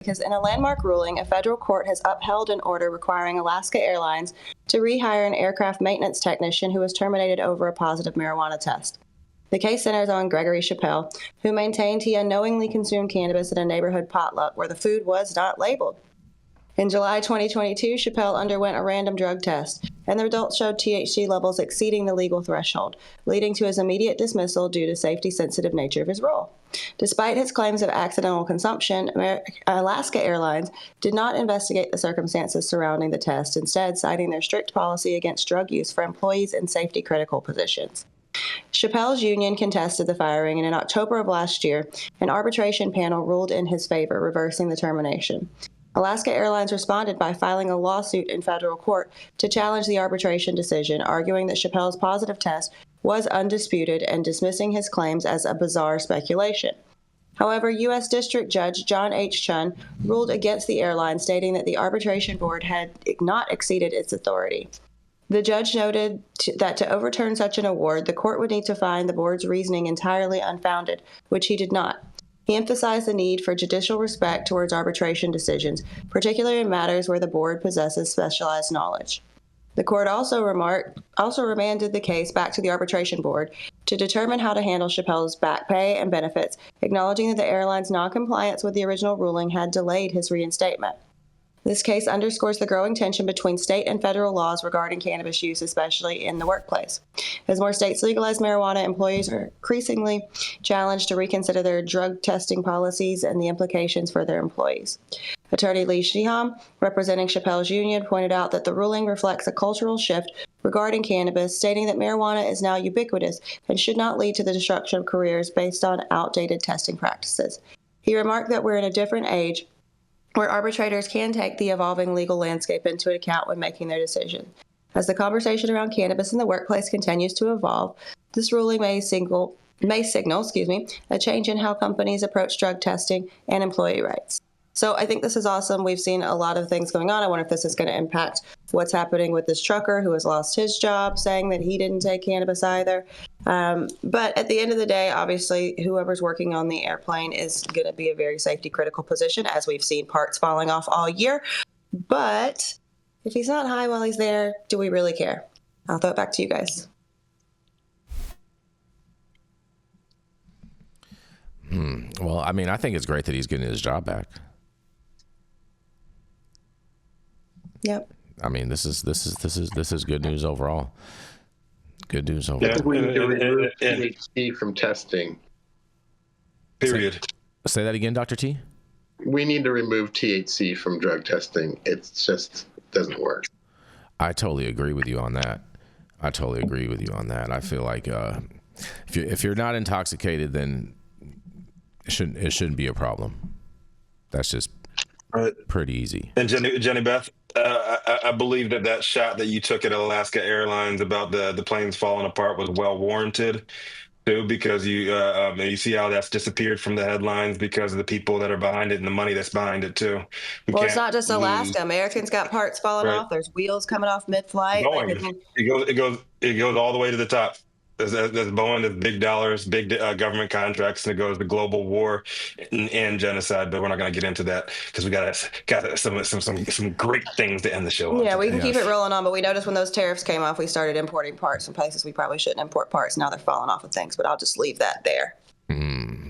because in a landmark ruling, a federal court has upheld an order requiring Alaska Airlines to rehire an aircraft maintenance technician who was terminated over a positive marijuana test. The case centers on Gregory Chappelle, who maintained he unknowingly consumed cannabis at a neighborhood potluck where the food was not labeled. In July 2022, Chappelle underwent a random drug test, and the results showed THC levels exceeding the legal threshold, leading to his immediate dismissal due to safety-sensitive nature of his role. Despite his claims of accidental consumption, Alaska Airlines did not investigate the circumstances surrounding the test, instead citing their strict policy against drug use for employees in safety-critical positions. Chappelle's union contested the firing, and in October of last year, an arbitration panel ruled in his favor, reversing the termination. Alaska Airlines responded by filing a lawsuit in federal court to challenge the arbitration decision, arguing that Chappelle's positive test was undisputed and dismissing his claims as a bizarre speculation. However, U.S. District Judge John H. Chun ruled against the airline, stating that the arbitration board had not exceeded its authority. The judge noted that to overturn such an award, the court would need to find the board's reasoning entirely unfounded, which he did not. He emphasized the need for judicial respect towards arbitration decisions, particularly in matters where the board possesses specialized knowledge. The court also remanded the case back to the arbitration board to determine how to handle Chappelle's back pay and benefits, acknowledging that the airline's noncompliance with the original ruling had delayed his reinstatement. This case underscores the growing tension between state and federal laws regarding cannabis use, especially in the workplace. As more states legalize marijuana, employees are increasingly challenged to reconsider their drug testing policies and the implications for their employees. Attorney Lee Shiham, representing Chappelle's union, pointed out that the ruling reflects a cultural shift regarding cannabis, stating that marijuana is now ubiquitous and should not lead to the destruction of careers based on outdated testing practices. He remarked that we're in a different age where arbitrators can take the evolving legal landscape into account when making their decision. As the conversation around cannabis in the workplace continues to evolve, this ruling may signal a change in how companies approach drug testing and employee rights. So I think this is awesome. We've seen a lot of things going on. I wonder if this is going to impact what's happening with this trucker who has lost his job, saying that he didn't take cannabis either. But at the end of the day, obviously, whoever's working on the airplane is going to be a very safety critical position, as we've seen parts falling off all year. But if he's not high while he's there, do we really care? I'll throw it back to you guys. Well, I mean, I think it's great that he's getting his job back. Yep. I mean, this is good news overall. Good news overall. I think we need to remove THC from testing. Period. Say that again, Dr. T. We need to remove THC from drug testing. It just doesn't work. I totally agree with you on that. I feel like if you're not intoxicated, then it shouldn't be a problem. That's just pretty easy. And Jenny Beth, I believe that shot that you took at Alaska Airlines about the planes falling apart was well warranted too, because you see how that's disappeared from the headlines because of the people that are behind it and the money that's behind it too. Well, it's not just Alaska. Americans got parts falling off. There's wheels coming off mid-flight. It goes all the way to the top. There's Boeing, there's big dollars, big government contracts, and it goes to global war and genocide. But we're not going to get into that because we got some great things to end the show on. Yeah, we can keep it rolling on. But we noticed when those tariffs came off, we started importing parts from places we probably shouldn't import parts. Now they're falling off of things. But I'll just leave that there.